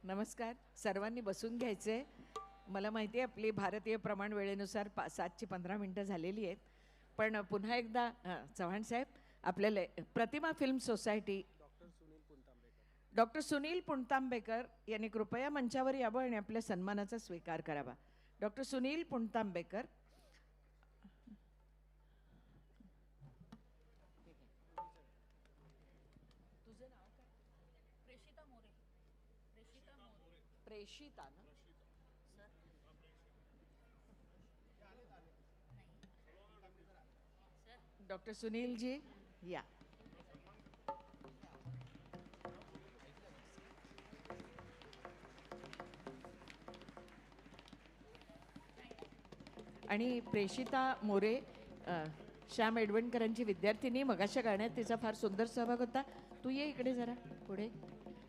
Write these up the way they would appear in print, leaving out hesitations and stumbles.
नमस्कार. सर्वांनी बसून घ्यायचे. मला माहिती आहे आपली भारतीय प्रमाण वेळेनुसार 7:15 झालेली आहेत. पण पुन्हा एकदा चव्हाण साहेब आपल्याला Pratima film society doctor Sunil Puntambekar यांनी कृपया मंचावर यावं आणि आपल्या सन्मानाचा स्वीकार करावा. डॉक्टर सुनील पुणतांबेकर. तुझं नाव काय? प्रेषिता मोरे. प्रेषिता मोरे. प्रेषिता ना? डॉक्टर सुनील जी या. आणि प्रेषिता मोरे श्याम एडवणकरांची विद्यार्थिनी. मगाच्या गाण्यात तिचा फार सुंदर सहभाग होता. तू ये इकडे जरा पुढे.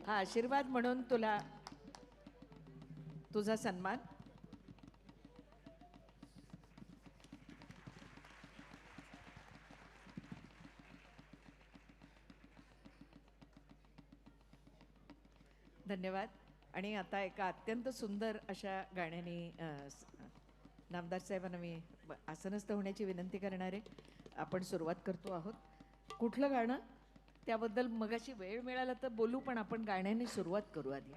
हा आशीर्वाद म्हणून तुला तुझा सन्मान. धन्यवाद. आणि आता एका अत्यंत सुंदर अशा गाण्याने नामदार साहेबांना मी आसनस्थ होण्याची विनंती करणार आहे. आपण सुरुवात करतो आहोत. कुठलं गाणं त्याबद्दल मगाशी वेळ मिळाला तर बोलू, पण आपण गाण्याने सुरुवात करू आधी.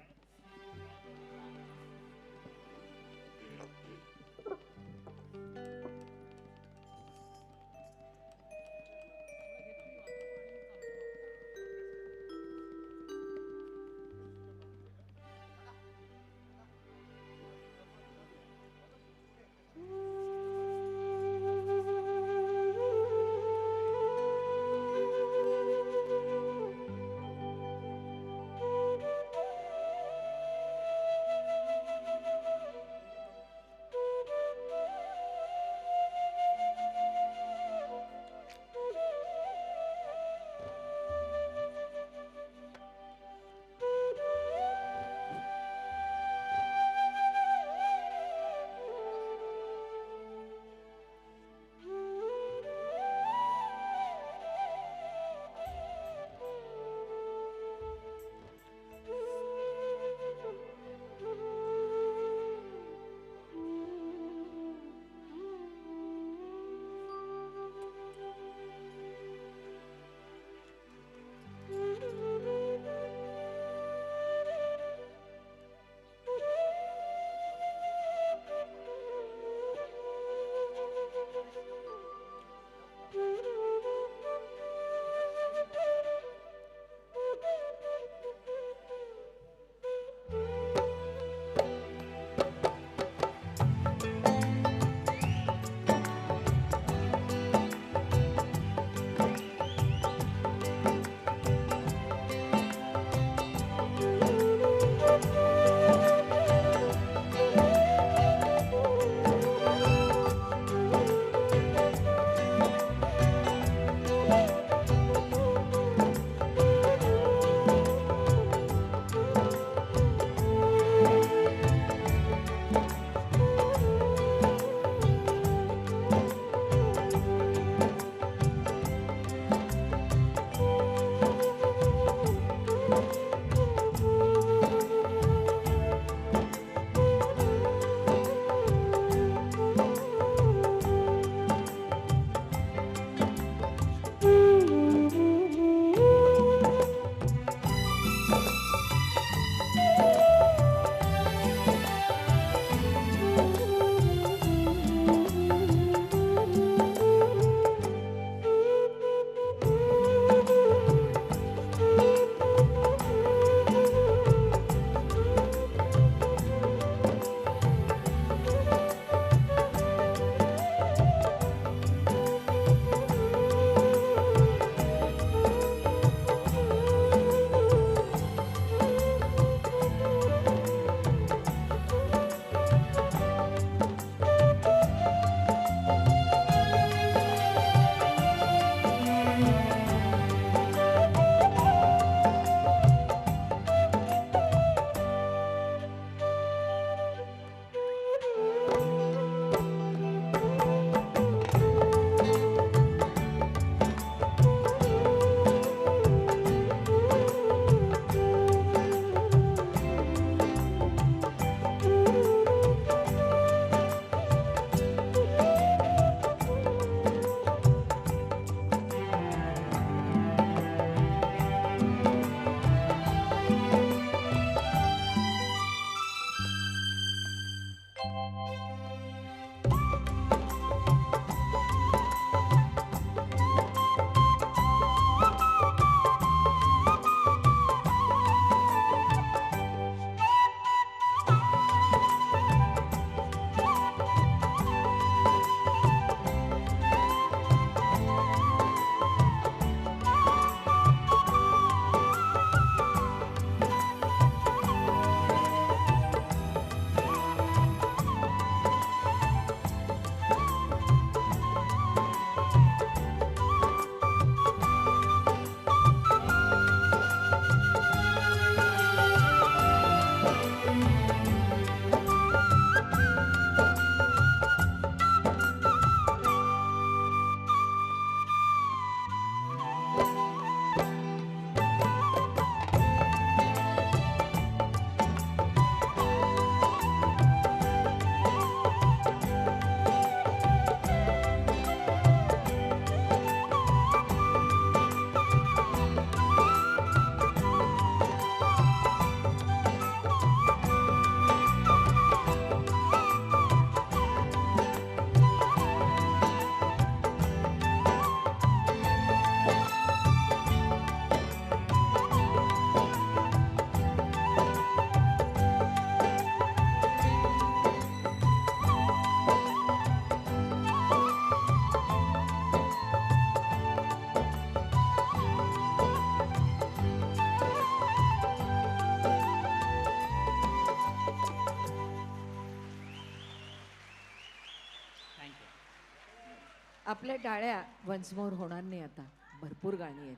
आपल्या टाळ्या वन्स मोर होणार नाही आता. भरपूर गाणी आहेत,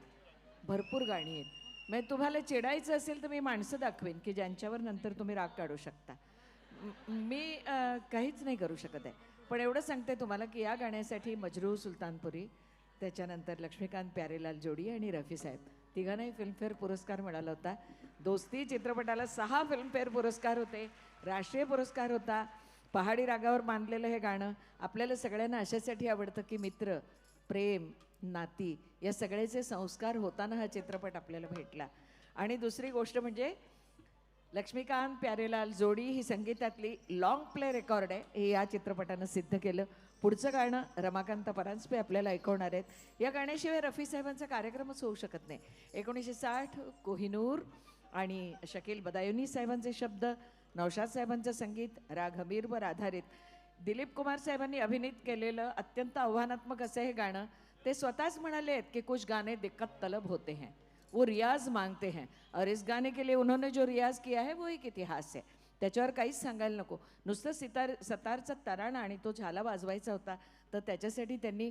भरपूर गाणी आहेत. म्हणजे तुम्हाला चिडायचं असेल तर मी माणसं दाखवेन की ज्यांच्यावर नंतर तुम्ही राग काढू शकता. मी काहीच नाही करू शकत आहे. पण एवढं सांगते तुम्हाला की या गाण्यासाठी मजरू सुलतानपुरी, त्याच्यानंतर लक्ष्मीकांत प्यारेलाल जोडी आणि रफी साहेब तिघांनाही फिल्मफेअर पुरस्कार मिळाला होता. दोस्ती चित्रपटाला 6 फिल्मफेअर पुरस्कार होते, राष्ट्रीय पुरस्कार होता. पहाडी रागावर बांधलेलं हे गाणं आपल्याला सगळ्यांना अशासाठी आवडतं की मित्र, प्रेम, नाती या सगळ्याचे संस्कार होताना हा चित्रपट आपल्याला भेटला. आणि दुसरी गोष्ट म्हणजे लक्ष्मीकांत प्यारेलाल जोडी ही संगीतातली लॉंग प्ले रेकॉर्ड आहे, हे या चित्रपटानं सिद्ध केलं. पुढचं गाणं रमाकांत परांजपे आपल्याला ऐकवणार आहेत. या गाण्याशिवाय रफी साहेबांचा कार्यक्रमच होऊ शकत नाही. 1960 कोहिनूर आणि शकील बदायुनी साहेबांचे शब्द, नौशाद साहेबांचं संगीत, राग हमीरवर आधारित दिलीप कुमार साहेबांनी अभिनीत केलेलं अत्यंत आव्हानात्मक असं हे गाणं. ते स्वतःच म्हणाले आहेत की कुछ गाणे दिक्कत तलब होते हैं, वो रियाज मांगते हैं, और इस गाने के लिए उन्होंने जो रियाज किया है वो एक इतिहास है. त्याच्यावर काहीच सांगायला नको. नुसतं सतारचा तराणा आणि तो झाला वाजवायचा होता, तर त्याच्यासाठी त्यांनी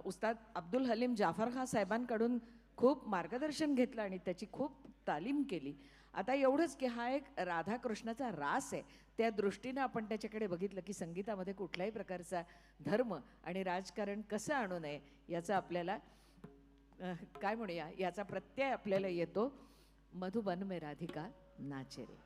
उस्ताद अब्दुल हलीम जाफर खान साहेबांकडून खूप मार्गदर्शन घेतलं आणि त्याची खूप तालीम केली. आता एवढंच की हा एक राधाकृष्णाचा रास आहे, त्या दृष्टीनं आपण त्याच्याकडे बघितलं की संगीतामध्ये कुठल्याही प्रकारचा धर्म आणि राजकारण कसं आणू नये याचा आपल्याला काय म्हणूया याचा प्रत्यय आपल्याला येतो. मधुबन में राधिका नाचे रे.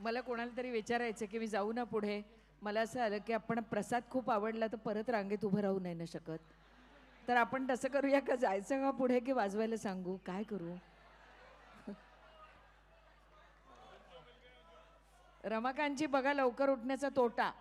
मला कोणाला तरी विचारायचं की मी जाऊ ना पुढे. मला असं आलं की आपण प्रसाद खूप आवडला तर परत रांगेत उभं राहू नाही ना शकत. तर आपण तसं करूया का, जायचं का पुढे की वाजवायला सांगू, काय करू? रमाकांतची बघा लवकर उठण्याचा तोटा.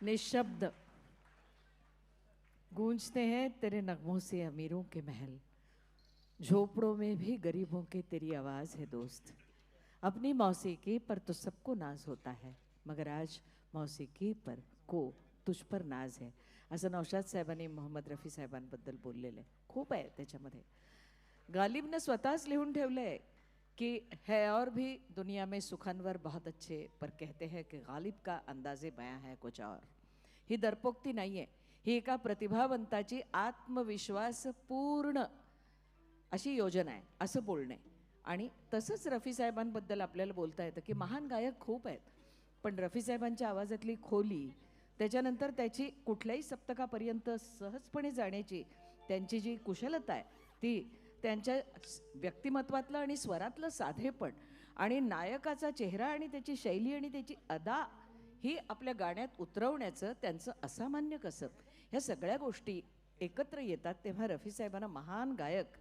निशब्द गूंजते हैं तेरे नगमों से अमीरों के महल, झोपड़ों में भी गरीबों के तेरी आवाज़ है दोस्त. अपनी मौसीकी पर तो सबको नाज होता है, मगर आज मौसीकी पर को तुझ पर नाज है. असं नौशाद साहेबांनी मोहम्मद रफी साहेबांबद्दल बोललेलं आहे. खूप आहे त्याच्यामध्ये. गालिबने स्वतःच लिहून ठेवलंय कि है और भी दुनिया में सुखानवर बहुत अच्छे, पर कहते हैं कि गालिब का अंदाजे बयां है कुछ और. ही दरपोक्ती नाहीये, ही एका प्रतिभावंताची आत्मविश्वास पूर्ण अशी योजना आहे असं बोलणे. आणि तसंच रफी साहेबांबद्दल आपल्याला बोलता येतं की महान गायक खूप आहेत, पण रफी साहेबांच्या आवाजातली खोली, त्याच्यानंतर त्याची कुठल्याही सप्तकापर्यंत सहजपणे जाण्याची त्यांची जी कुशलता आहे ती, त्यांच्या व्यक्तिमत्वातलं आणि स्वरातलं साधेपण आणि नायकाचा चेहरा आणि त्याची शैली आणि त्याची अदा ही आपल्या गाण्यात उतरवण्याचं त्यांचं असामान्य कसब, ह्या सगळ्या गोष्टी एकत्र येतात तेव्हा रफी साहेबांना महान गायक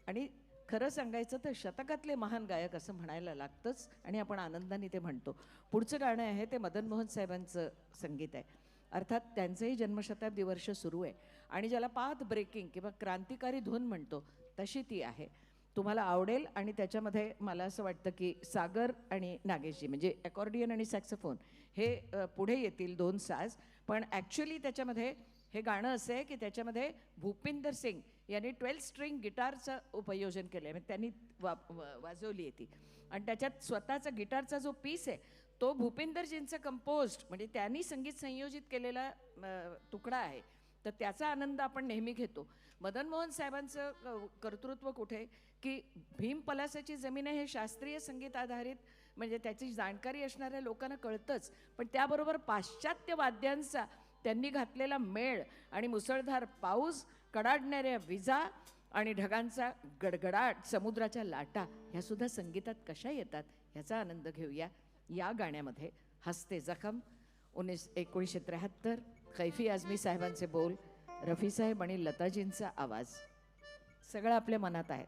आणि खरं सांगायचं तर शतकातले महान गायक असं म्हणायला लागतंच. आणि आपण आनंदाने ते म्हणतो. पुढचं गाणं आहे ते मदन मोहन साहेबांचं संगीत आहे. अर्थात त्यांचंही जन्मशताब्दी वर्ष सुरू आहे आणि ज्याला पाथ ब्रेकिंग किंवा क्रांतिकारी धून म्हणतो तशी ती आहे. तुम्हाला आवडेल. आणि त्याच्यामध्ये मला असं वाटतं की सागर आणि नागेशजी म्हणजे अकॉर्डियन आणि सॅक्सोफोन हे पुढे येतील, दोन साज. पण ॲक्च्युली त्याच्यामध्ये हे गाणं असं आहे की त्याच्यामध्ये भूपिंदर सिंग यांनी 12 स्ट्रिंग गिटारचं उपयोजन केलं आहे, म्हणजे त्यांनी वाजवली आहे ती. आणि त्याच्यात स्वतःचा गिटारचा जो पीस आहे तो भूपिंदरजींचा कंपोज्ड म्हणजे त्यांनी संगीत संयोजित केलेला तुकडा आहे. तर त्याचा आनंद आपण नेहमी घेतो. मदन मोहन साहेबांचं कर्तृत्व कुठे की भीम पलासाची जमीन आहे हे शास्त्रीय संगीत आधारित म्हणजे त्याची जाणकारी असणाऱ्या लोकांना कळतंच, पण त्याबरोबर पाश्चात्य वाद्यांचा त्यांनी घातलेला मेळ आणि मुसळधार पाऊस, कडाडणाऱ्या विजा आणि ढगांचा गडगडाट, समुद्राच्या लाटा ह्या सुद्धा संगीतात कशा येतात ह्याचा आनंद घेऊया या गाण्यामध्ये. हसते जखम 1973, कैफी आझमी साहेबांचे बोल, रफी साहेब आणि लताजींचा आवाज, सगळं आपल्या मनात आहे.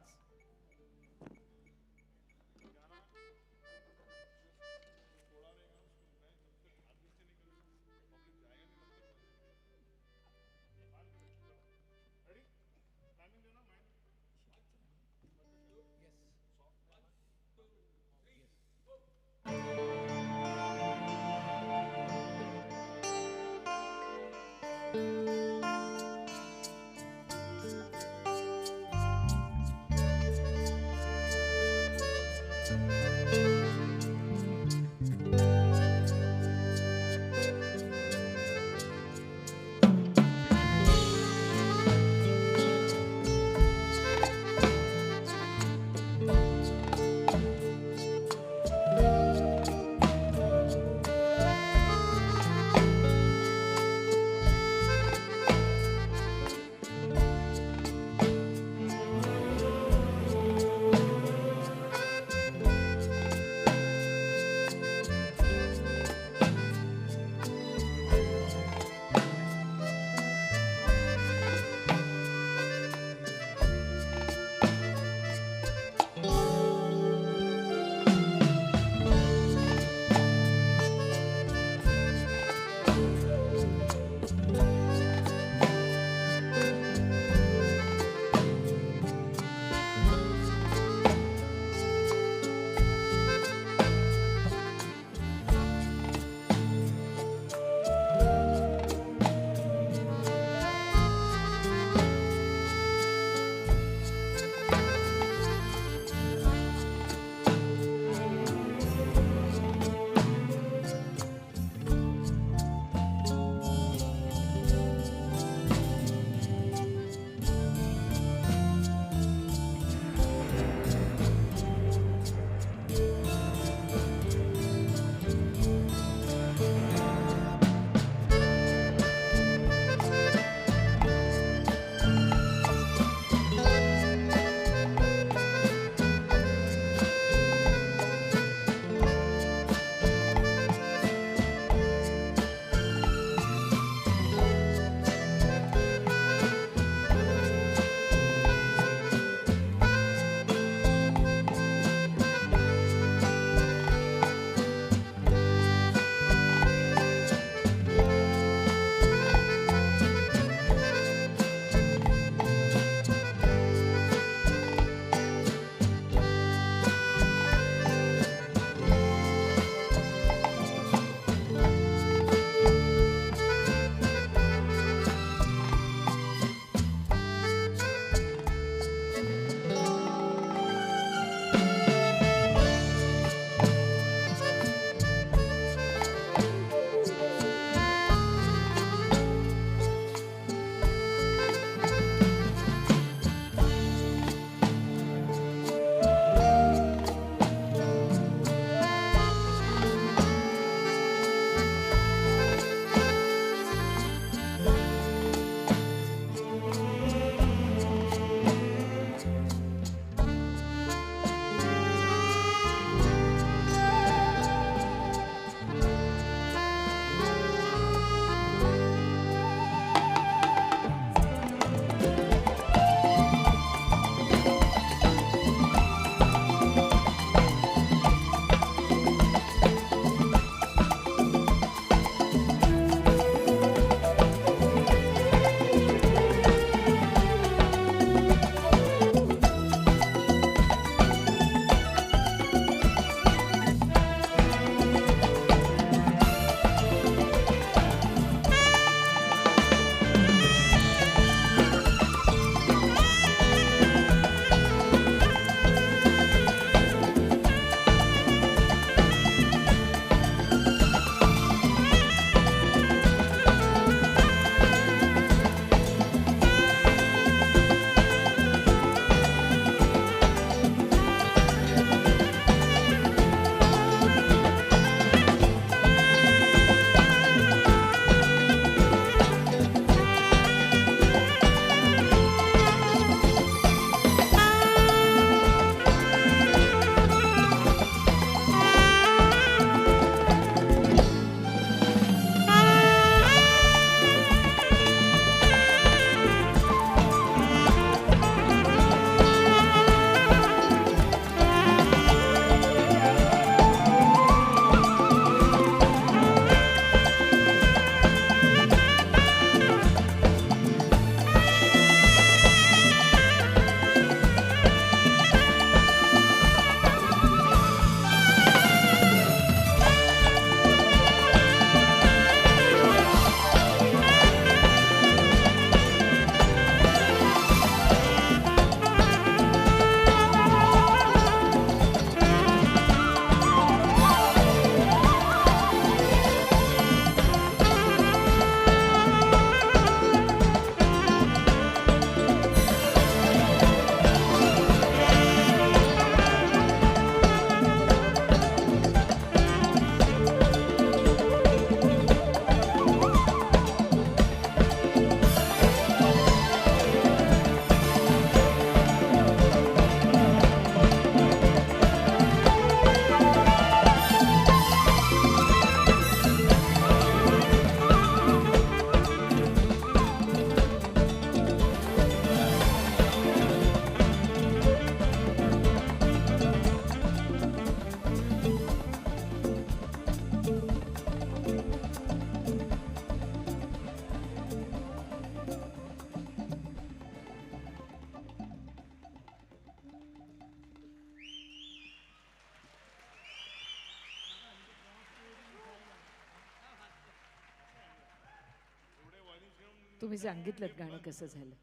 तुम्ही सांगितलं गाणं कसं झालं.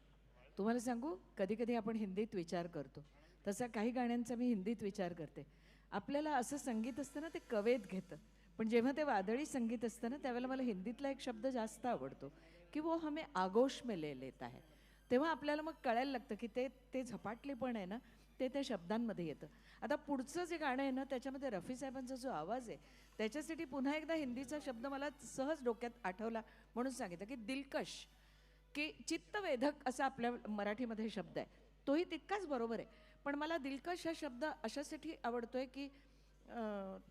तुम्हाला सांगू, कधी कधी आपण हिंदीत विचार करतो, तसा काही गाण्यांचा मी हिंदीत विचार करते. आपल्याला असं संगीत असतं ना, ते कवेत घेतं, पण जेव्हा ते वादळी संगीत असतं ना, त्यावेळेला मला हिंदीतला एक शब्द जास्त आवडतो, की वो हमें आगोश में ले लेता है. तेव्हा आपल्याला मग कळायला लागतं की ते ते झपाटलेपण आहे ना, ते त्या शब्दांमध्ये येतं. आता पुढचं जे गाणं आहे ना, त्याच्यामध्ये रफी साहेबांचा जो आवाज आहे, त्याच्यासाठी पुन्हा एकदा हिंदीचा शब्द मला सहज डोक्यात आठवला म्हणून सांगितलं, की दिलकश, की चित्तवेधक असा आपल्या मराठीमध्ये शब्द आहे. तोही तितकाच बरोबर आहे. पण मला दिलकश हा शब्द अशासाठी आवडतोय, की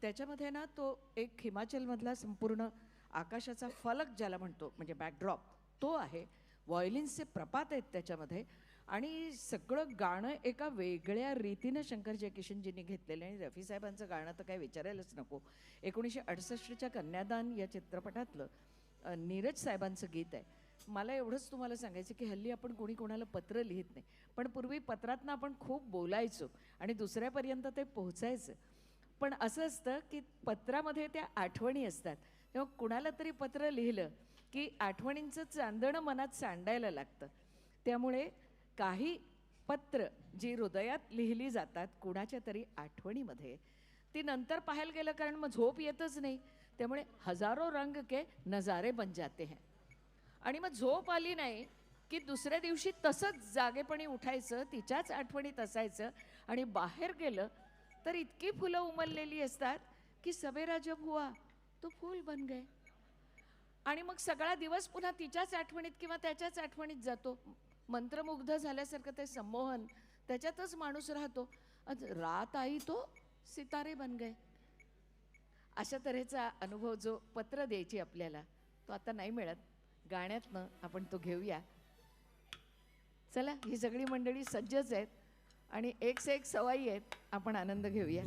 त्याच्यामध्ये ना तो एक हिमाचलमधला संपूर्ण आकाशाचा फलक ज्याला म्हणतो, म्हणजे बॅकड्रॉप तो आहे. व्हायोलिन्सचे प्रपात आहेत त्याच्यामध्ये, आणि सगळं गाणं एका वेगळ्या रीतीनं शंकर जयकिशनजींनी घेतलेलं आहे. आणि रफी साहेबांचं गाणं तर काय विचारायलाच नको. 1968च्या कन्यादान या चित्रपटातलं नीरज साहेबांचं गीत आहे. मला एवढंच तुम्हाला सांगायचं की हल्ली आपण कोणी कोणाला पत्र लिहित नाही, पण पूर्वी पत्रातनं आपण खूप बोलायचो आणि दुसऱ्यापर्यंत ते पोहोचायचं. पण असं असतं की पत्रामध्ये त्या आठवणी असतात, तेव्हा कुणाला तरी पत्र लिहिलं की आठवणींचं चांदणं मनात सांडायला लागतं. त्यामुळे काही पत्र जी हृदयात लिहिली जातात कुणाच्या तरी आठवणीमध्ये, ती नंतर पाहायला गेलं, कारण मग झोप येतच नाही. त्यामुळे हजारो रंग के नजारे बन जाते हैं. आणि मग झोप आली नाही की दुसऱ्या दिवशी तसंच जागेपणी उठायचं, तिच्याच आठवणीत असायचं, आणि बाहेर गेलं तर इतकी फुलं उमललेली असतात की सवेरा जब हुआ तो फूल बन गए. आणि मग सगळा दिवस पुन्हा तिच्याच आठवणीत किंवा त्याच्याच आठवणीत जातो. मंत्रमुग्ध झाल्यासारखं ते संमोहन, त्याच्यातच माणूस राहतो. रात आई तो सितारे बन गए. अशा तऱ्हेचा अनुभव जो पत्र द्यायची आपल्याला, तो आता नाही मिळत. गाण्यातनं आपण तो घेऊया. चला, ही सगळी मंडळी सज्जच आहेत आणि एक से एक सवाई आहेत. आपण आनंद घेऊया.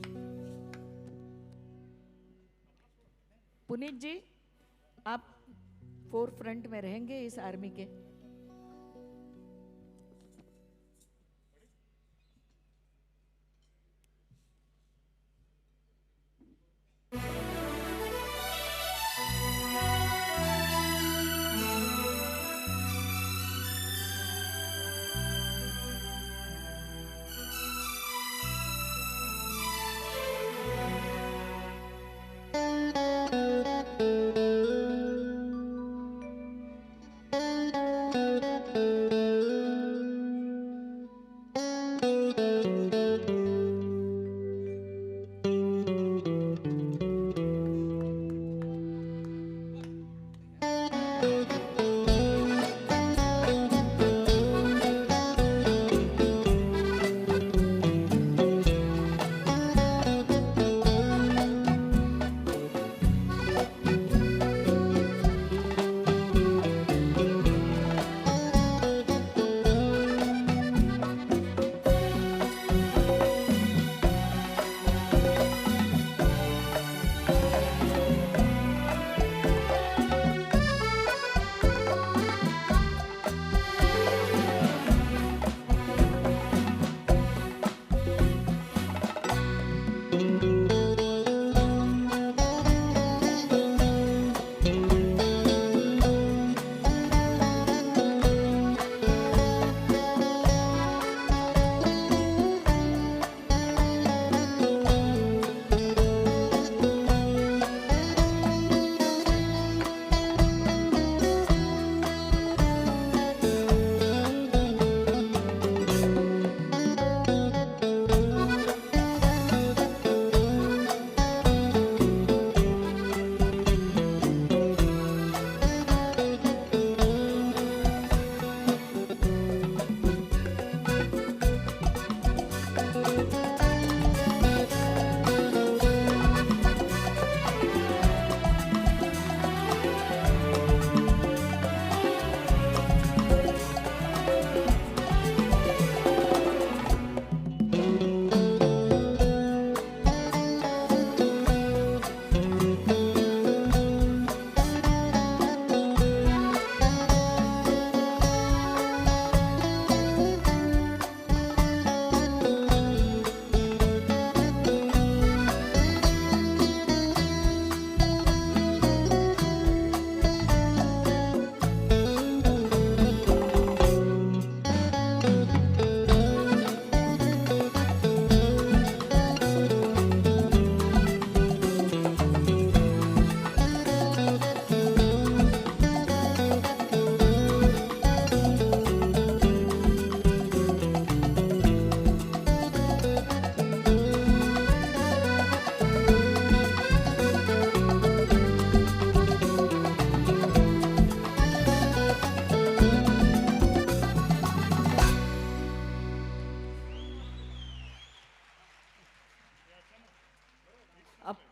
पुनीत जी, आप फोर फ्रंट में रहेंगे इस आर्मी के.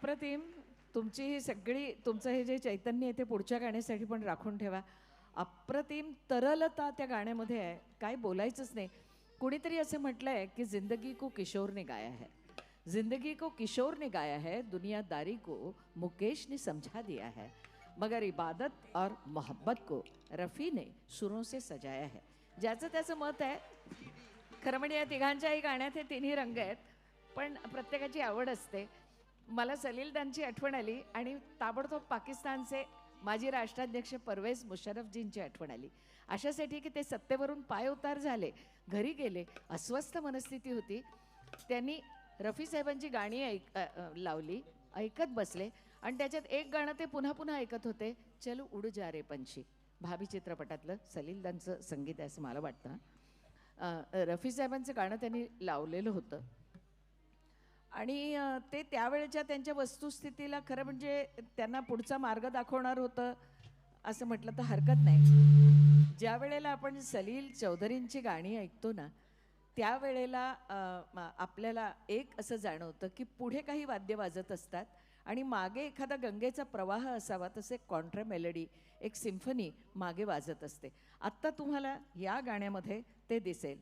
अप्रतिम. तुमची ही सगळी तुमचं हे जे चैतन्य आहे ते पुढच्या गाण्यासाठी पण राखून ठेवा. अप्रतिम तरलता त्या गाण्यामध्ये आहे, काय बोलायचंच नाही. कुणीतरी असं म्हटलंय की जिंदगी को किशोर ने गाया है, जिंदगी को किशोर ने गाया है, दुनियादारी को मुकेश ने समझा दिया है, मगर इबादत और मोहब्बत को रफ़ी ने सुरों से सजाया है. ज्याचं त्याचं मत आहे. खरं म्हणजे या तिघांच्याही गाण्यात हे तिन्ही रंग आहेत, पण प्रत्येकाची आवड असते. मला सलीलदांची आठवण आली आणि ताबडतोब पाकिस्तानचे माजी राष्ट्राध्यक्ष परवेज मुशर्रफजींची आठवण आली. अशासाठी की ते सत्तेवरून पायउतार झाले, घरी गेले, अस्वस्थ मनस्थिती होती. त्यांनी रफी साहेबांची गाणी लावली, ऐकत बसले आणि त्याच्यात एक गाणं ते पुन्हा पुन्हा ऐकत होते, चल उड जा रे पंछी. भाभी चित्रपटातलं सलीलदांचं संगीत आहे असं मला वाटतं. रफी साहेबांचं गाणं त्यांनी लावलेलं होतं आणि ते त्यावेळेच्या त्यांच्या वस्तुस्थितीला खरं म्हणजे त्यांना पुढचा मार्ग दाखवणार होतं असं म्हटलं तर हरकत नाही. ज्या वेळेला आपण सलील चौधरींची गाणी ऐकतो ना, त्यावेळेला आपल्याला एक असं जाणवतं की पुढे काही वाद्य वाजत असतात आणि मागे एखादा गंगेचा प्रवाह असावा तसे कॉन्ट्रा मेलडी, एक सिम्फनी मागे वाजत असते. आत्ता तुम्हाला या गाण्यामध्ये ते दिसेल.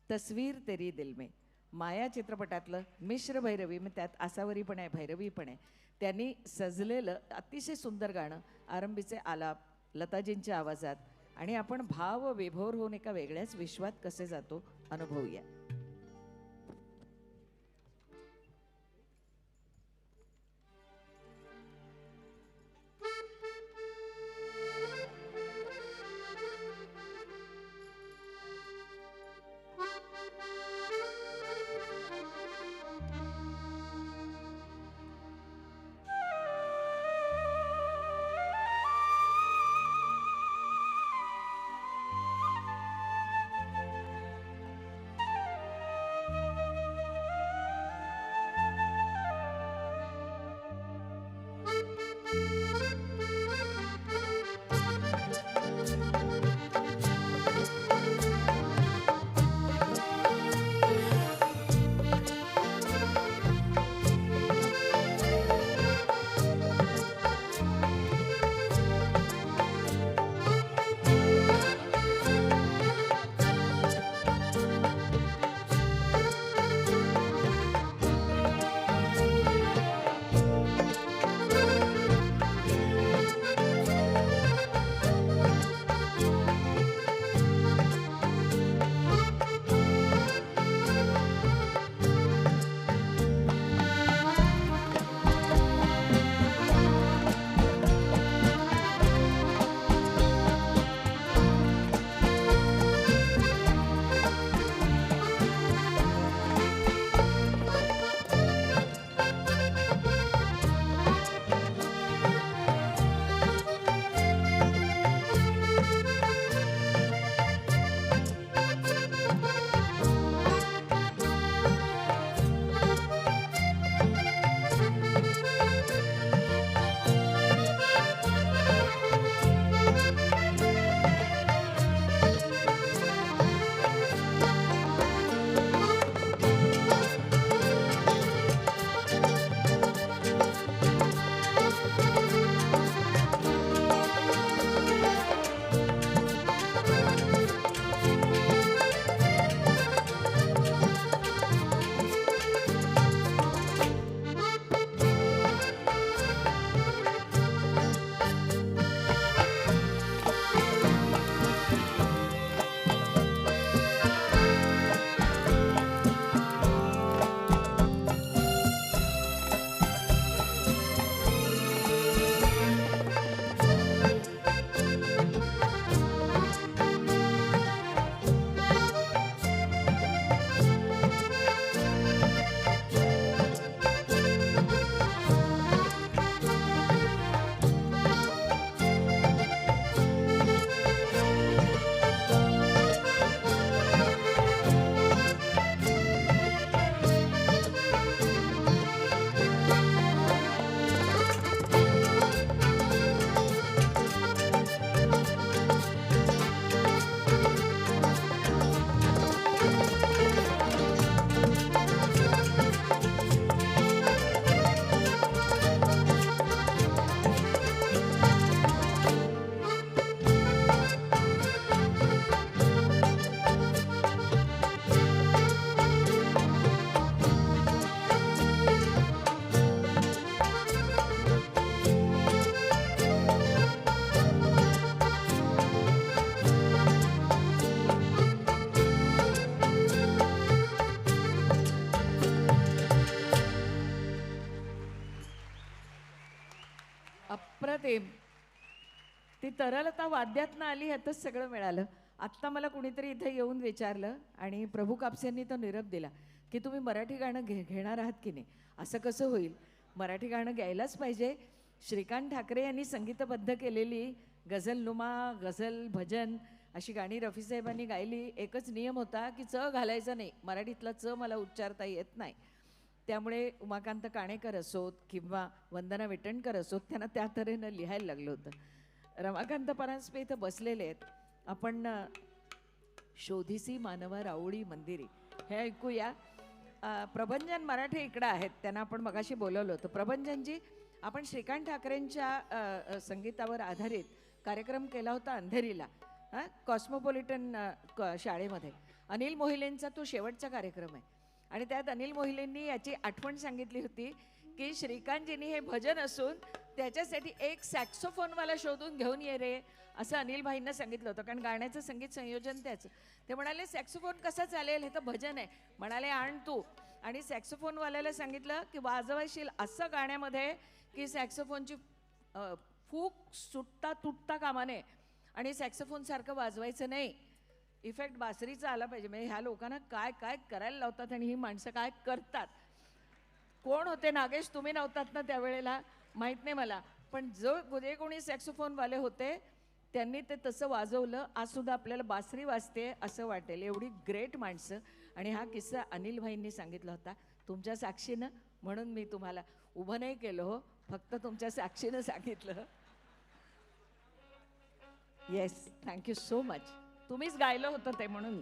तस्वीर तेरी दिल में, माया चित्रपटातलं मिश्र भैरवी, मग त्यात आसावरी पण आहे, भैरवी पण आहे. त्यांनी सजलेलं अतिशय सुंदर गाणं, आरंभीचे आलाप लताजींच्या आवाजात, आणि आपण भाव विभोर होऊन एका वेगळ्याच विश्वात कसे जातो अनुभवूया. अप्रतिम. ती तरलता वाद्यातनं आली ह्यातच सगळं मिळालं. आत्ता मला कुणीतरी इथे येऊन विचारलं आणि प्रभू कापसेंनी तो निरोप दिला की तुम्ही मराठी गाणं घेणार आहात की नाही. असं कसं होईल, मराठी गाणं गायलाच पाहिजे. श्रीकांत ठाकरे यांनी संगीतबद्ध केलेली गझलनुमा, गझल, भजन अशी गाणी रफीसाहेबांनी गायली. एकच नियम होता की च घालायचा नाही, मराठीतला च मला उच्चारता येत नाही. त्यामुळे उमाकांत काणेकर असोत किंवा वंदना विटणकर असोत त्यांना त्या तऱ्हेनं लिहायला लागलं होतं. रमाकांत परांजपे इथं बसलेले आहेत. आपण शोधिसी मानवा राऊळी मंदिरी हे ऐकूया. प्रभंजन मराठे इकडं आहेत, त्यांना आपण मगाशी बोलवलं होतं. प्रभंजनजी, आपण श्रीकांत ठाकरेंच्या संगीतावर आधारित कार्यक्रम केला होता अंधेरीला, कॉस्मोपॉलिटन शाळेमध्ये. अनिल मोहिलेंचा तो शेवटचा कार्यक्रम आहे आणि त्यात अनिल मोहिलेंनी याची आठवण सांगितली होती की श्रीकांतजींनी हे भजन असून त्याच्यासाठी एक सॅक्सोफोनवाला शोधून घेऊन ये रे, असं अनिल भाईंना सांगितलं होतं. कारण गाण्याचं संगीत संयोजन त्याचं. ते म्हणाले सॅक्सोफोन कसा चालेल, हे तर भजन आहे. म्हणाले आण तू. आणि सॅक्सोफोनवाल्याला सांगितलं की वाजवायशील असं गाण्यामध्ये की सॅक्सोफोनची फूक सुटता तुटता कामा नये आणि सॅक्सोफोनसारखं वाजवायचं नाही. इफेक्ट बासरीचा आला पाहिजे. म्हणजे ह्या लोकांना काय काय करायला लावतात आणि ही माणसं काय करतात. कोण होते नागेश, तुम्ही नव्हतात ना त्यावेळेला, माहीत नाही मला, पण जे कोणी सॅक्सोफोनवाले होते त्यांनी ते तसं वाजवलं. आज सुद्धा आपल्याला बासरी वाजते असं वाटेल, एवढी ग्रेट माणसं. आणि हा किस्सा अनिल भाईंनी सांगितला होता तुमच्या साक्षीनं, म्हणून मी तुम्हाला उभं नाही केलं हो, फक्त तुमच्या साक्षीनं सांगितलं. Yes, thank you so much. तुम्हीच गायलं होतं ते म्हणून.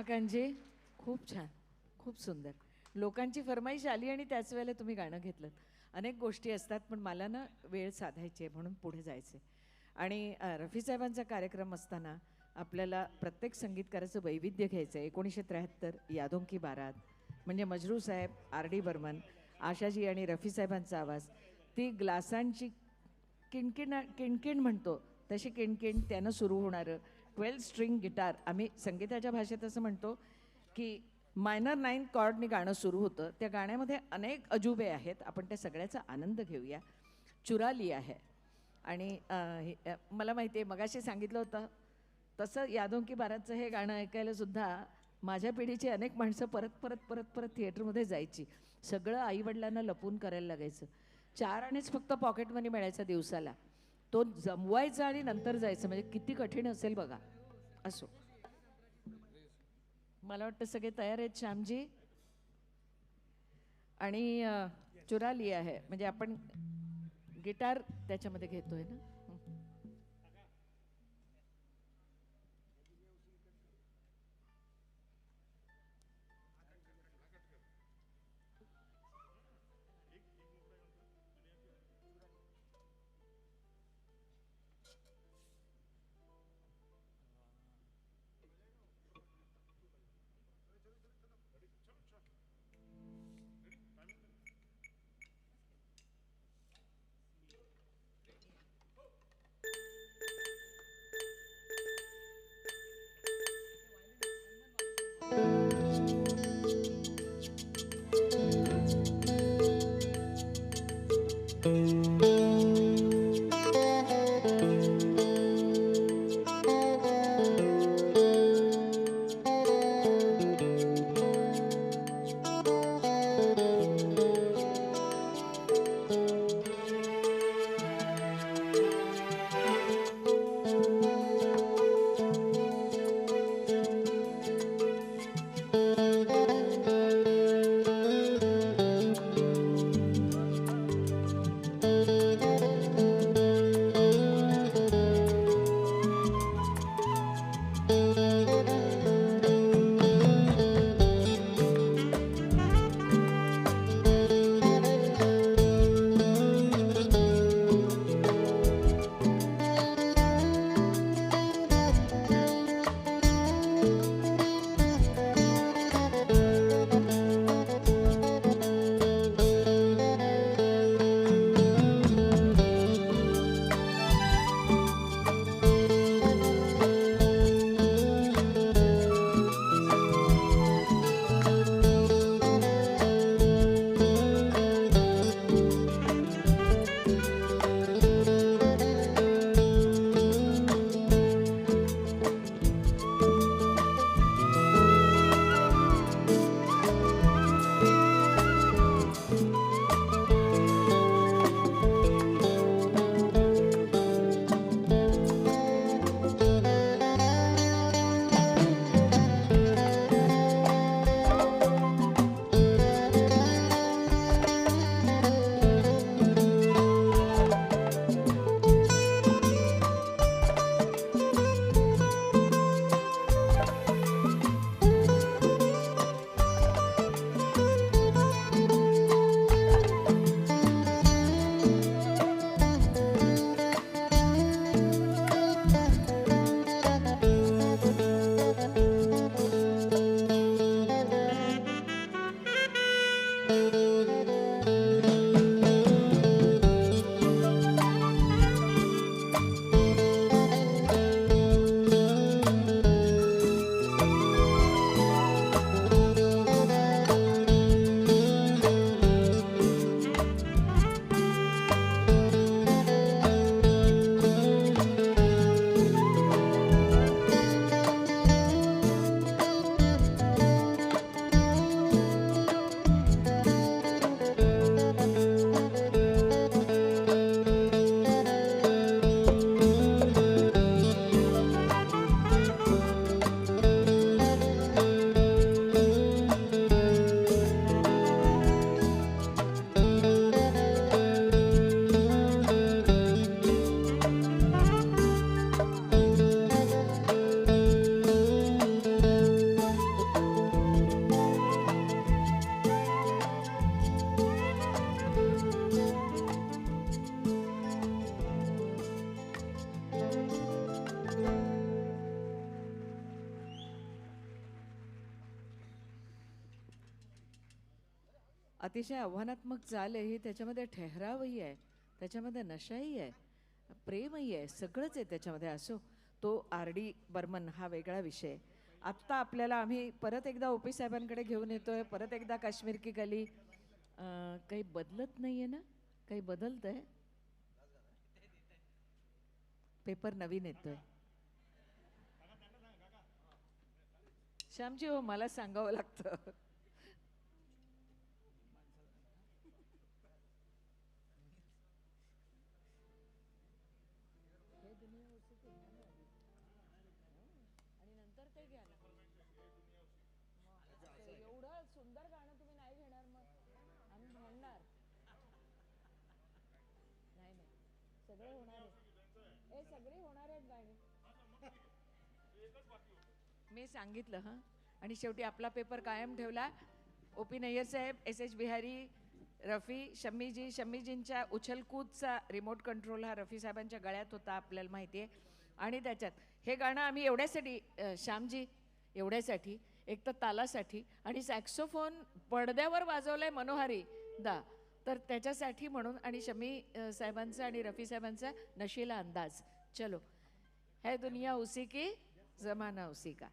उमाकांतजी खूप छान, खूप सुंदर. लोकांची फरमाईश आली आणि त्याच वेळेला तुम्ही गाणं घेतलं. अनेक गोष्टी असतात पण मला ना वेळ साधायची आहे म्हणून पुढे जायचे. आणि रफी साहेबांचा कार्यक्रम असताना आपल्याला प्रत्येक संगीतकाराचं वैविध्य घ्यायचं आहे. 1973 यादों की बारात म्हणजे मजरू साहेब, आर डी बर्मन, आशाजी आणि रफी साहेबांचा आवाज, ती ग्लासांची किणकिण किणकिण म्हणतो तशी किणकिण त्यानं सुरू होणारं 12 स्ट्रिंग गिटार. आम्ही संगीताच्या भाषेत असं म्हणतो की मायनर 9 कॉर्डनी गाणं सुरू होतं. त्या गाण्यामध्ये अनेक अजुबे आहेत, आपण त्या सगळ्याचा आनंद घेऊया. चुरा लिया है. आणि मला माहिती आहे मगाशी सांगितलं होतं तसं यादों की बारातचं हे गाणं ऐकायला सुद्धा माझ्या पिढीची अनेक माणसं परत परत परत परत थिएटरमध्ये जायची. सगळं आईवडिलांना लपून करायला लागायचं. 4 आणेच फक्त पॉकेट मनी मिळायचा दिवसाला, तो जमवायचा आणि नंतर जायचं. म्हणजे किती कठीण असेल बघा. असो, मला वाटतं सगळे तयार आहेत श्यामजी. आणि चुरा लिया है म्हणजे आपण गिटार त्याच्यामध्ये घेतोय ना. अतिशय आव्हानात्मक चाल आहे ही. त्याच्यामध्ये ठहरावही आहे, त्याच्यामध्ये नशाही आहे, प्रेमही आहे, सगळंच आहे त्याच्यामध्ये. असो, तो R.D. बर्मन हा वेगळा विषय. आत्ता आपल्याला आम्ही परत एकदा OP साहेबांकडे घेऊन येतोय, परत एकदा काश्मीर की कली. काही बदलत नाहीये ना? काही बदलतंय? पेपर नवीन येतोय. श्यामजी हो, मला सांगावं लागतं. आणि नंतर ते घ्या ना. एवढं सुंदर गाणं तुम्ही नाही घेणार मग आम्ही म्हणणार नाही. नाही, सगळे होणार आहे. सगळे होणार आहेत गाणी. मी सांगितलं हां. आणि शेवटी आपला पेपर कायम ठेवला. OP नय्यर साहेब, SS बिहारी, रफी, शम्मीजींच्या उछलकूदचा रिमोट कंट्रोल हा रफी साहेबांच्या गळ्यात होता, आपल्याला माहिती आहे. आणि त्याच्यात हे गाणं आम्ही एवढ्यासाठी, श्यामजी, एवढ्यासाठी, एक तर तालासाठी, आणि सॅक्सोफोन पडद्यावर वाजवलंय मनोहारी दा, तर त्याच्यासाठी म्हणून, आणि शम्मी साहेबांचा आणि रफी साहेबांचा नशीला अंदाज. चलो, है दुनिया उसी की, जमाना उसी का.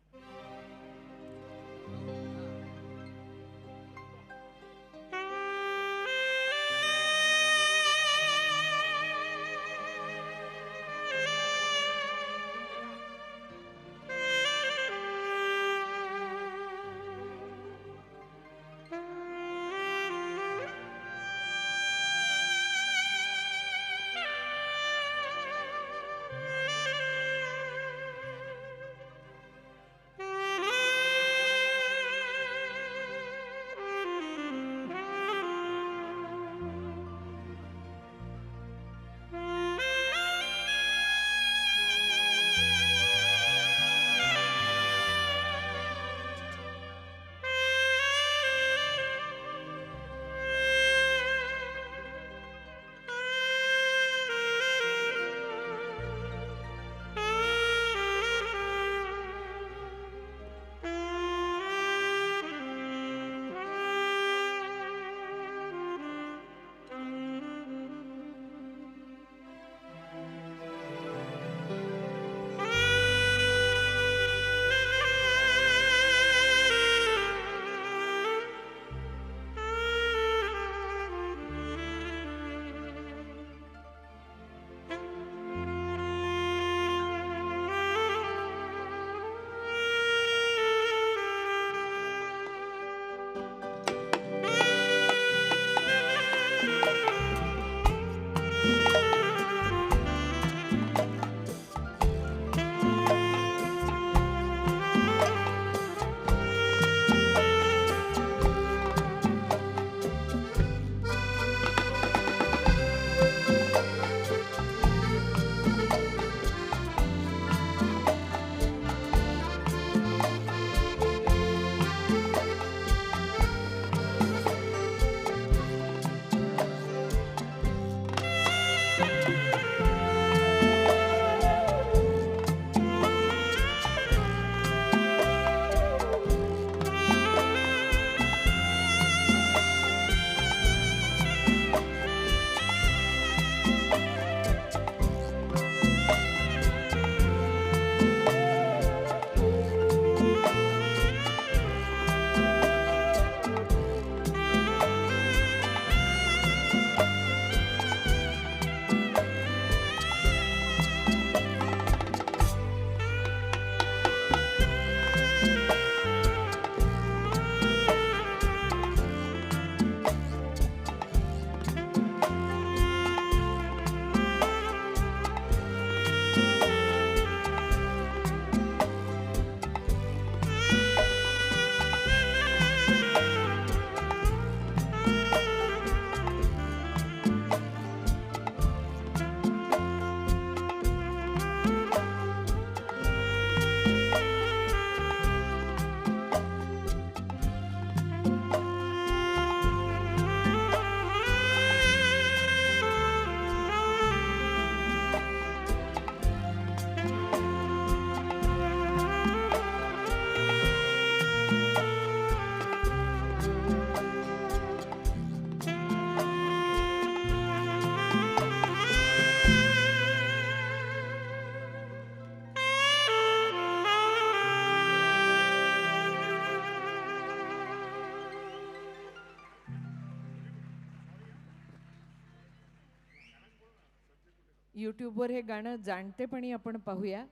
यूट्यूबवर हे गाणं जाणतेपणी आपण पाहूया.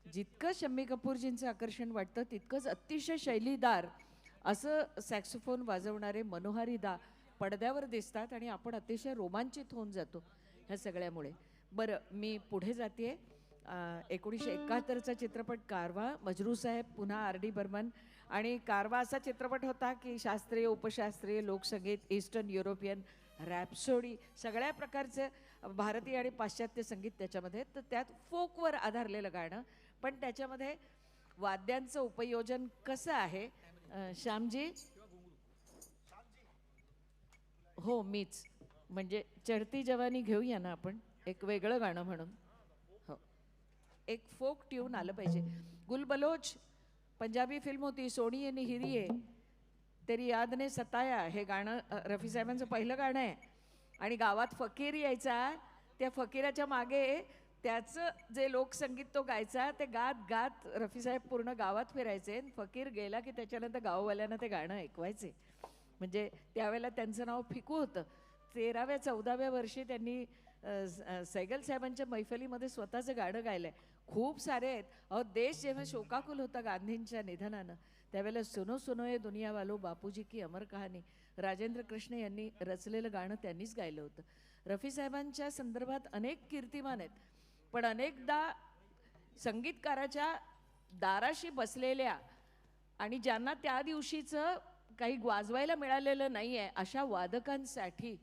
जितकं शम्मी कपूरजींचं आकर्षण वाटतं तितकंच अतिशय शैलीदार असं सॅक्सोफोन वाजवणारे मनोहारी दा पडद्यावर दिसतात आणि आपण अतिशय रोमांचित होऊन जातो ह्या सगळ्यामुळे. बरं, मी पुढे जाते. 1971चा चित्रपट कारवा, मजरू साहेब पुन्हा आर डी बर्मन. आणि कारवा असा चित्रपट होता की शास्त्रीय, उपशास्त्रीय, लोकसंगीत, ईस्टर्न युरोपियन, रॅप्सोडी सगळ्या प्रकारचे भारतीय आणि पाश्चात्य संगीत त्याच्यामध्ये. तर त्यात फोकवर आधारलेलं गाणं, पण त्याच्यामध्ये वाद्यांचं उपयोजन कसं आहे श्यामजी? हो, मीच. म्हणजे चढती जवानी घेऊया ना आपण, एक वेगळं गाणं म्हणून. हो, एक फोक ट्यून आलं पाहिजे. गुलबलोच पंजाबी फिल्म होती, सोनिये ने हिरिये, तेरी याद ने सताया, हे गाणं रफी साहेबांचं पहिलं गाणं आहे. आणि गावात फकीर यायचा, त्या फकीराच्या मागे त्याचं जे लोकसंगीत तो गायचा, ते गात गात रफी साहेब पूर्ण गावात फिरायचे. फकीर गेला की त्याच्यानंतर गाववाल्यांना ते गाणं ऐकवायचे. म्हणजे त्यावेळेला त्यांचं नाव फिकू होतं. 13व्या 14व्या वर्षी त्यांनी सैगल साहेबांच्या मैफलीमध्ये स्वतःचं गाणं गायलंय. खूप सारे आहेत. अहो, देश जेव्हा शोकाकुल होता गांधींच्या निधनानं, त्यावेळेला सुनो सुनो ये दुनिया वालो, बापूजी की अमर कहाणी, राजेंद्र कृष्ण यांनी रचलेलं गाणं त्यांनीच गायलं होतं. रफी साहेबांच्या संदर्भात अनेक कीर्तिमान आहेत, पण अनेकदा संगीतकाराच्या दाराशी बसलेल्या आणि ज्यांना त्या दिवशीचं काही वाजवायला मिळालेलं नाही आहे अशा वादकांसाठी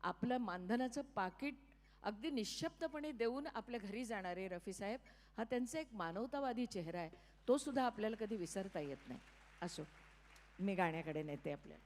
आपलं मानधनाचं पाकीट अगदी निःशब्दपणे देऊन आपल्या घरी जाणारे रफी साहेब, हा त्यांचा एक मानवतावादी चेहरा आहे. तो सुद्धा आपल्याला कधी विसरता येत नाही. असो, मी गाण्याकडे नेते आपल्याला.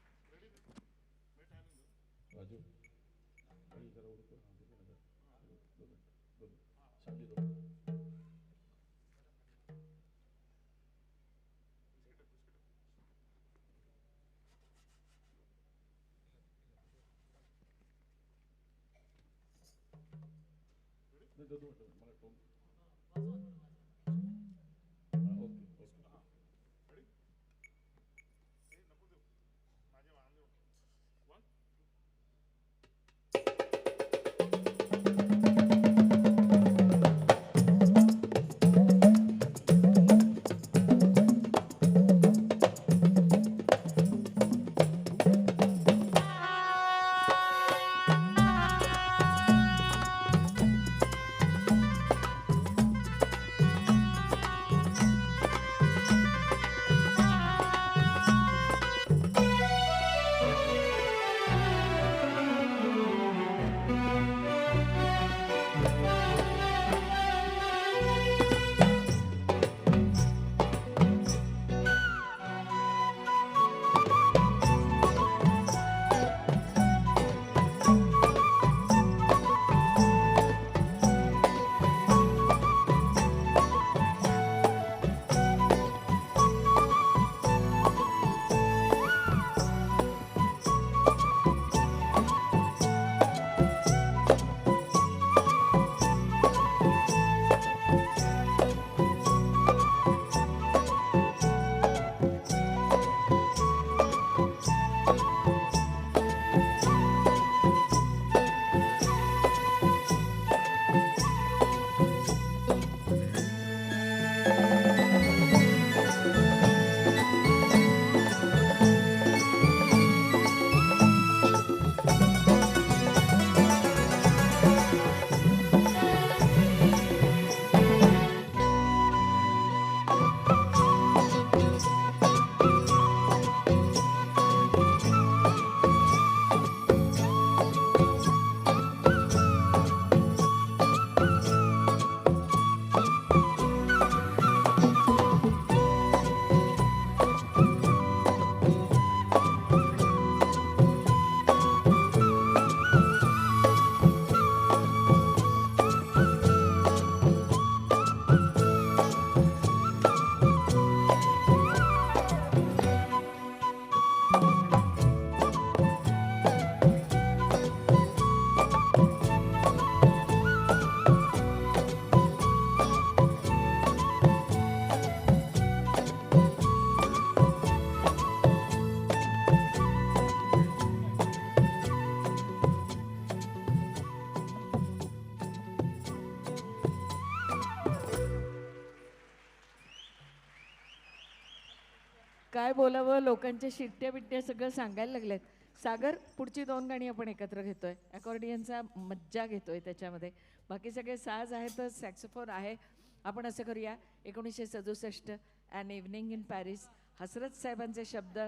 काय बोलावं, लोकांच्या शिट्ट्या बिट्ट्या सगळं सांगायला लागलेत. सागर, पुढची 2 गाणी आपण एकत्र घेतोय. अकॉर्डियनचा मज्जा घेतोय त्याच्यामध्ये. बाकी सगळे साज आहेतच, सॅक्सोफोन आहे. आपण असं करूया, 1967 ॲन इव्हनिंग इन पॅरिस, हसरत साहेबांचे शब्द,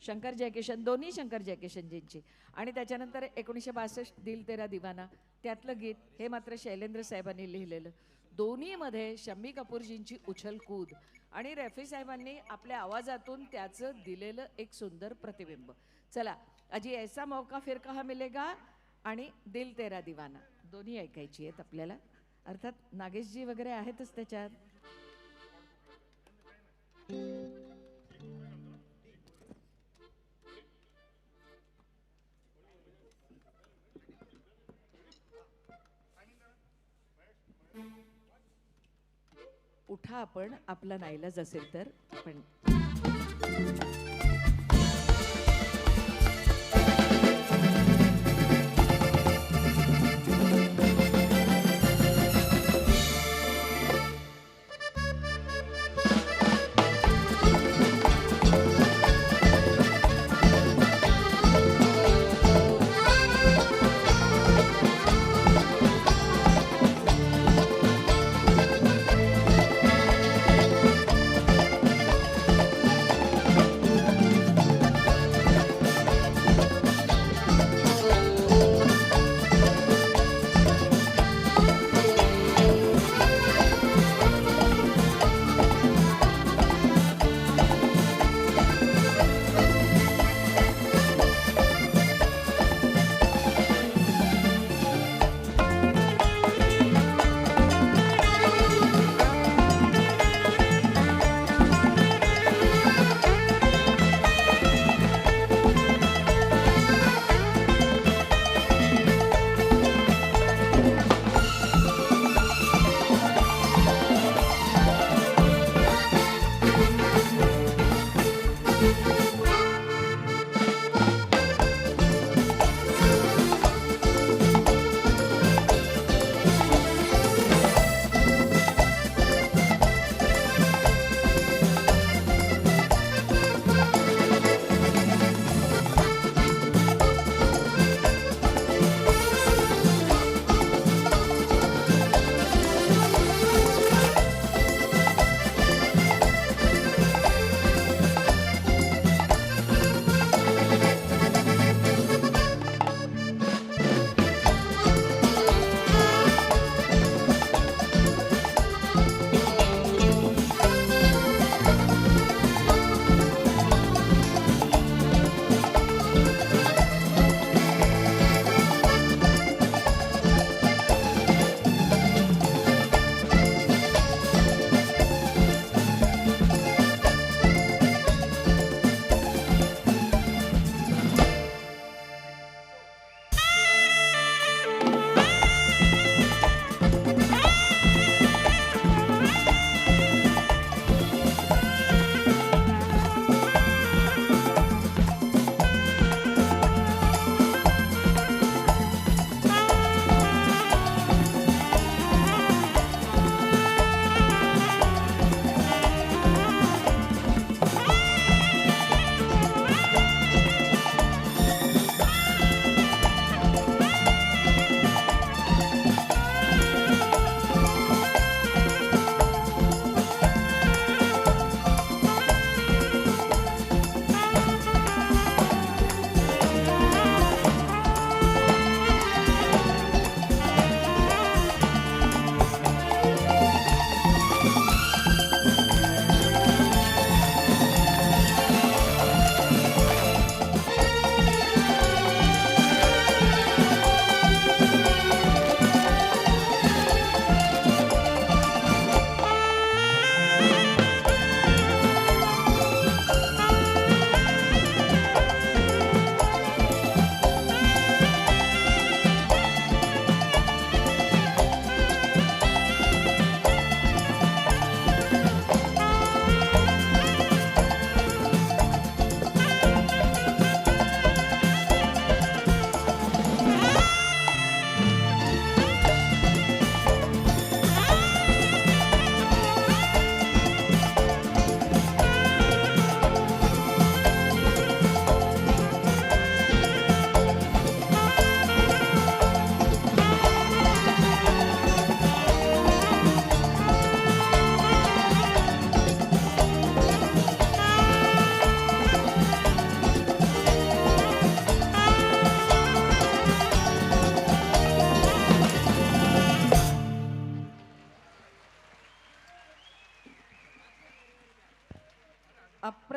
शंकर जयकिशन, दोन्ही शंकर जयकिशनजींची, आणि त्याच्यानंतर 1962 दिल तेरा दिवाना, त्यातलं गीत हे मात्र शैलेंद्र साहेबांनी लिहिलेलं. दोन्हीमध्ये शम्मी कपूरजींची उछलकूद आणि रफी साहेबांनी आपल्या आवाजातून त्याचं दिलेलं एक सुंदर प्रतिबिंब. चला, अजी ऐसा मौका फिर कहा मिलेगा आणि दिल तेरा दिवाना दोन्ही ऐकायची आहेत आपल्याला. अर्थात नागेशजी वगैरे आहेतच त्याच्यात. उठा आपण, आपला नाईलाज असेल तर आपण.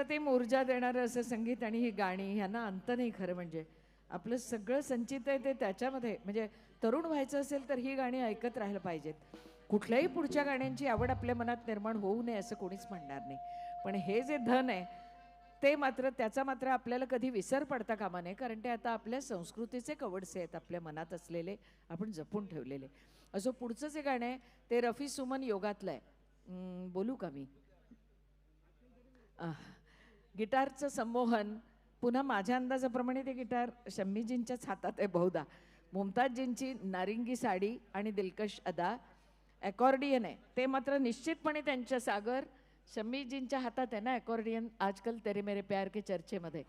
अप्रतिम ऊर्जा देणारं असं संगीत आणि ही गाणी ह्यांना अंत नाही खरं म्हणजे. आपलं सगळं संचित आहे ते त्याच्यामध्ये. म्हणजे तरुण व्हायचं असेल तर ही गाणी ऐकत राहायला पाहिजेत. कुठल्याही पुढच्या गाण्यांची आवड आपल्या मनात निर्माण होऊ नये असं कोणीच म्हणणार नाही. पण हे जे धन आहे ते मात्र त्याचा मात्र आपल्याला कधी विसर पडता कामा नये, कारण ते आता आपल्या संस्कृतीचे कवडसे आहेत, आपल्या मनात असलेले, आपण जपून ठेवलेले. असं पुढचं जे गाणं आहे ते रफी सुमन योगातलं आहे. बोलू का मी? गिटारचं संमोहन पुन्हा माझ्या अंदाजाप्रमाणे ते गिटार शम्मीजींच्याच हातात आहे बहुधा. मुमताजजींची नारिंगी साडी आणि दिलकश अदा. अकॉर्डियन आहे ते मात्र निश्चितपणे त्यांच्या सागर शम्मीजींच्या हातात आहे ना अकॉर्डियन, आजकाल तेरे मेरे प्यार के चर्चेमध्ये.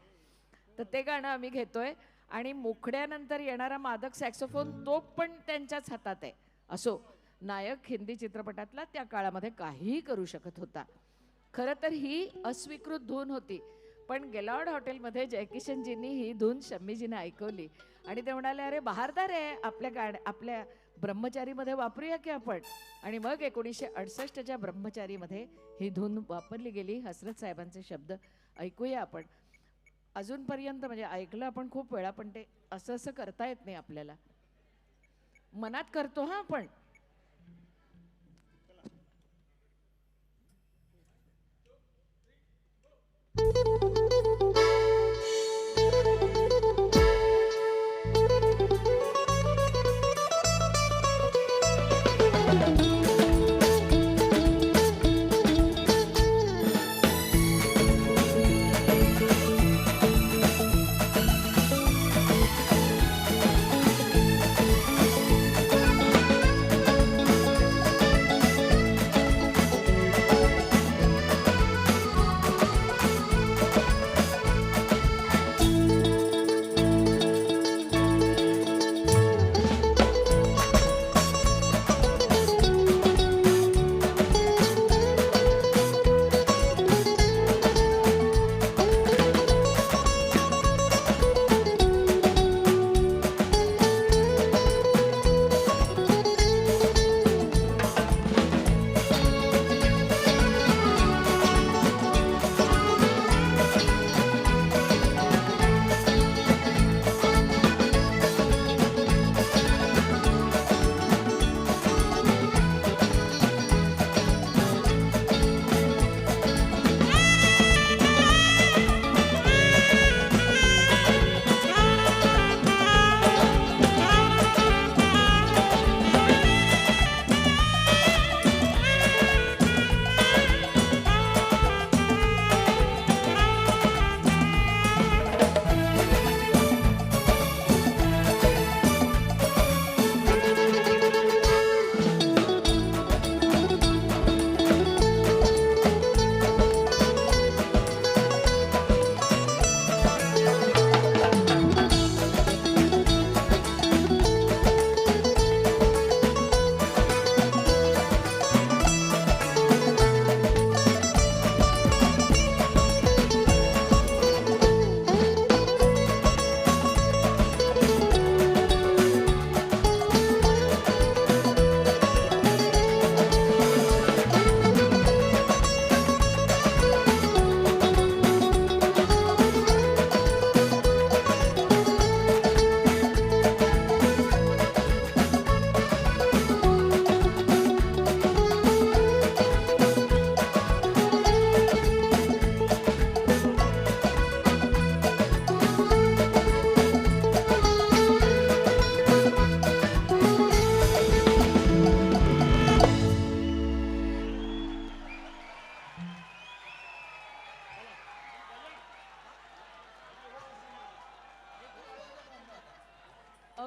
तर ते गाणं आम्ही घेतोय आणि मुखड्यानंतर येणारा मादक सॅक्सोफोन तो पण त्यांच्याच हातात आहे. असो, नायक हिंदी चित्रपटातला त्या काळामध्ये काहीही करू शकत होता. खरं तर ही अस्वीकृत धून होती, पण गेलॉर्ड हॉटेलमध्ये जयकिशनजींनी ही धून शम्मीजीने ऐकवली आणि ते म्हणाले, अरे बहारदार आहे, आपल्या ब्रह्मचारीमध्ये वापरूया की आपण. आणि मग 1968च्या ब्रह्मचारीमध्ये ही धून वापरली गेली. हसरत साहेबांचे शब्द ऐकूया आपण. अजूनपर्यंत म्हणजे ऐकलं आपण खूप वेळा, पण ते असं असं करता येत नाही आपल्याला, मनात करतो हा आपण.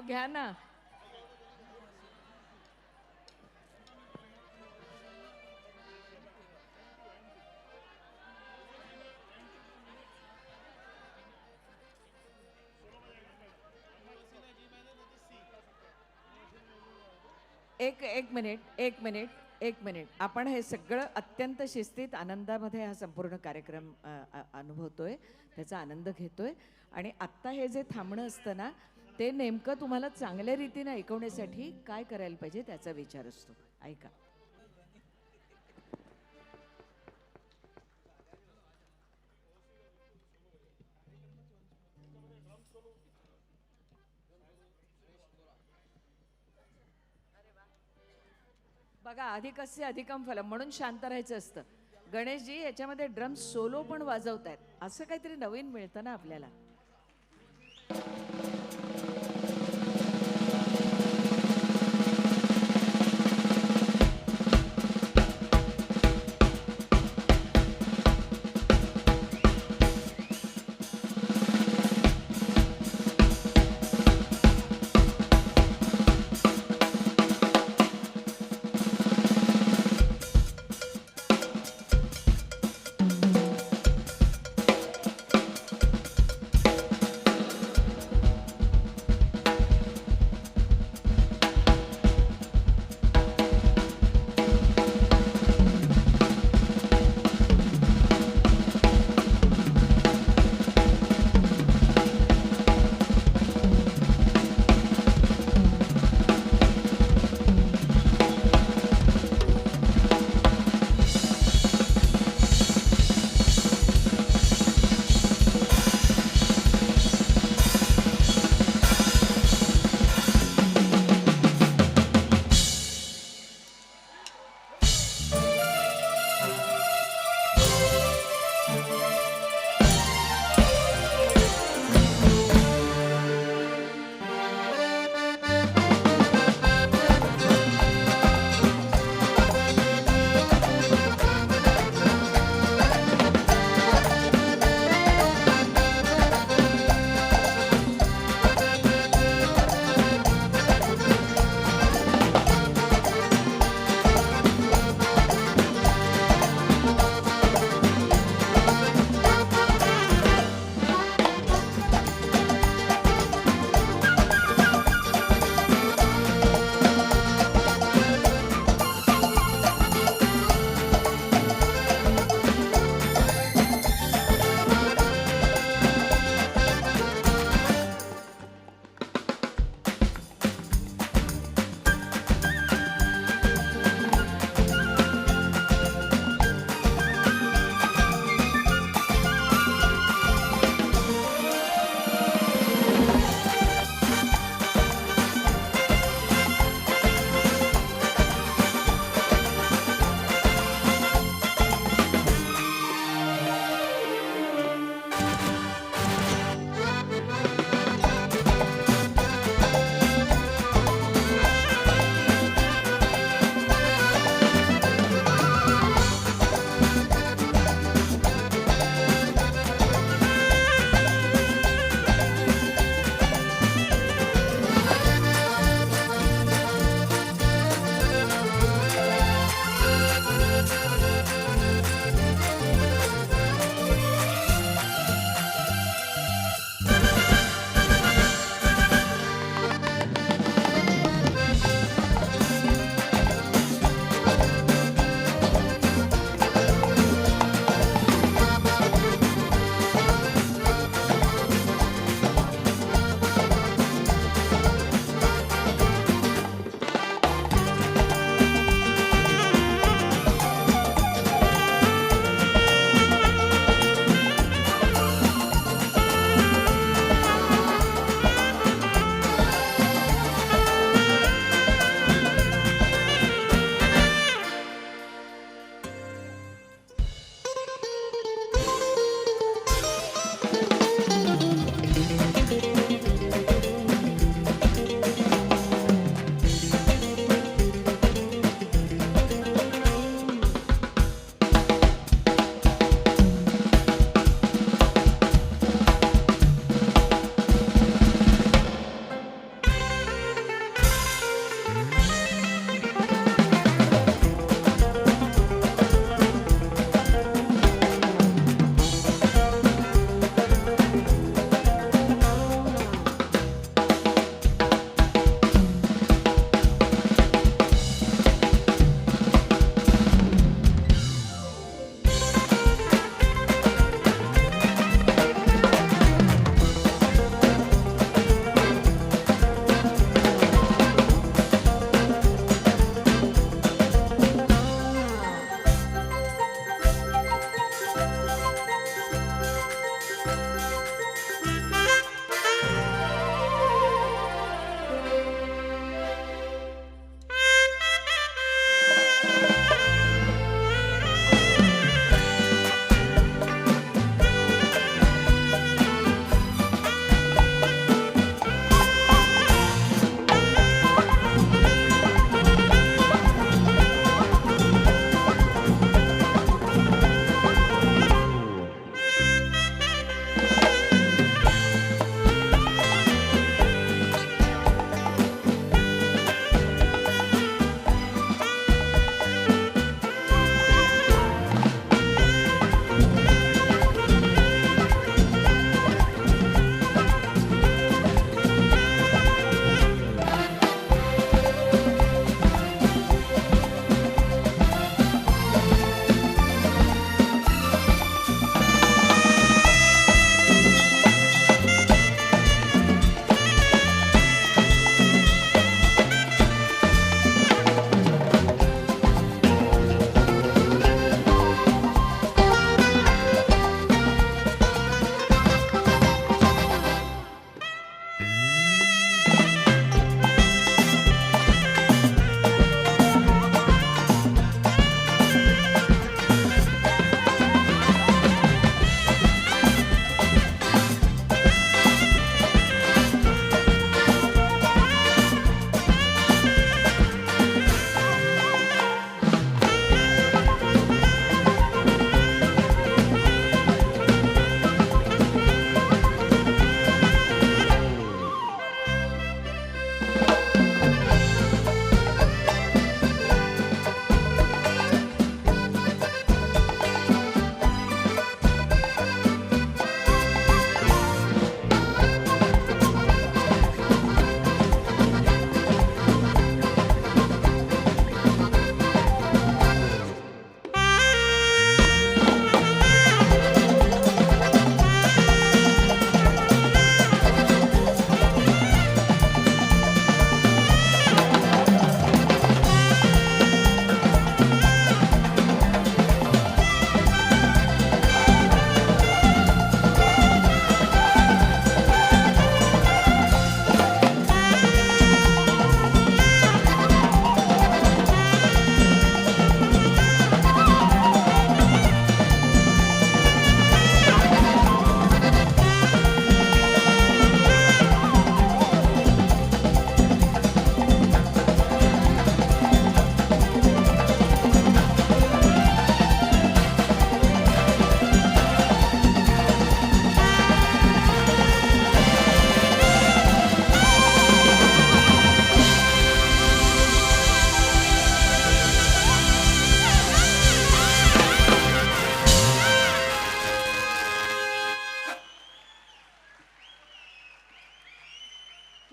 घ्या ना. एक मिनिट. आपण हे सगळं अत्यंत शिस्तीत आनंदामध्ये हा संपूर्ण कार्यक्रम अनुभवतोय, त्याचा आनंद घेतोय. आणि आत्ता हे जे थांबणं असतं ना, ते नेमकं तुम्हाला चांगल्या रीतीने ऐकवण्यासाठी काय करायला पाहिजे त्याचा विचार असतो. ऐका. बघा अधिकस्य अधिकम फलम म्हणून शांत राहायचं असतं. गणेशजी याच्यामध्ये ड्रम सोलो पण वाजवतायत, असं काहीतरी नवीन मिळतं ना आपल्याला.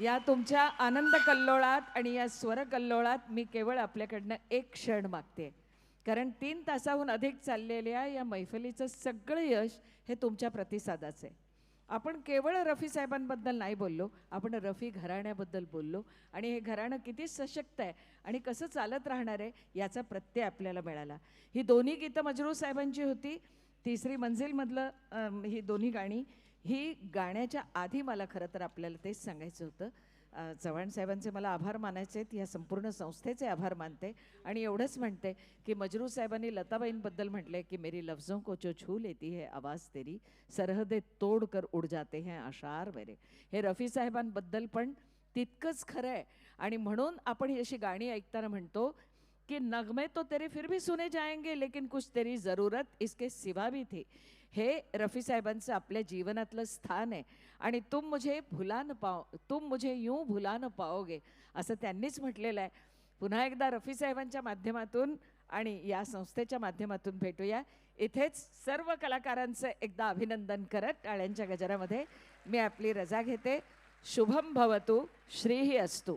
या तुमच्या आनंद कल्लोळात आणि या स्वर कल्लोळात मी केवळ आपल्याकडनं एक क्षण मागते, कारण 3 तासाहून अधिक चाललेल्या या मैफलीचं सगळं यश हे तुमच्या प्रतिसादाचं आहे. आपण केवळ रफी साहेबांबद्दल नाही बोललो, आपण रफी घराण्याबद्दल बोललो आणि हे घराणं किती सशक्त आहे आणि कसं चालत राहणार आहे याचा प्रत्यय आपल्याला मिळाला. ही दोन्ही गीतं मजरू साहेबांची होती. तिसरी मंजिलमधलं ही दोन्ही गाणी, ही गाण्याच्या आधी मला खरं तर आपल्याला तेच सांगायचं होतं. चव्हाण साहेबांचे मला आभार मानायचे आहेत, या संपूर्ण संस्थेचे आभार मानते आणि एवढंच म्हणते की मजरू साहेबांनी लताबाईंबद्दल म्हटलंय की मेरी लफ्जों को जो छू लेती है आवाज़ तेरी, सरहदे तोड कर उड जाते हैं आशार मेरे. हे रफी साहेबांबद्दल पण तितकंच खरं आहे आणि म्हणून आपण ही अशी गाणी ऐकताना म्हणतो कि नगमे तो तेरे फिर भी सुने जाएंगे लेकिन कुछ तेरी ज़रूरत इसके सिवा भी थी. हे रफी साहेबांचं आपल्या जीवनातलं स्थान आहे आणि तुम मुझे यूं भुला न पाओगे असं त्यांनीच म्हटलेलं आहे. पुन्हा एकदा रफी साहेबांच्या माध्यमातून आणि या संस्थेच्या माध्यमातून भेटूया. इथेच सर्व कलाकारांचं एकदा अभिनंदन करत टाळ्यांच्या गजरामध्ये मी आपली रजा घेते. शुभम भवतु, श्रीही अस्तु.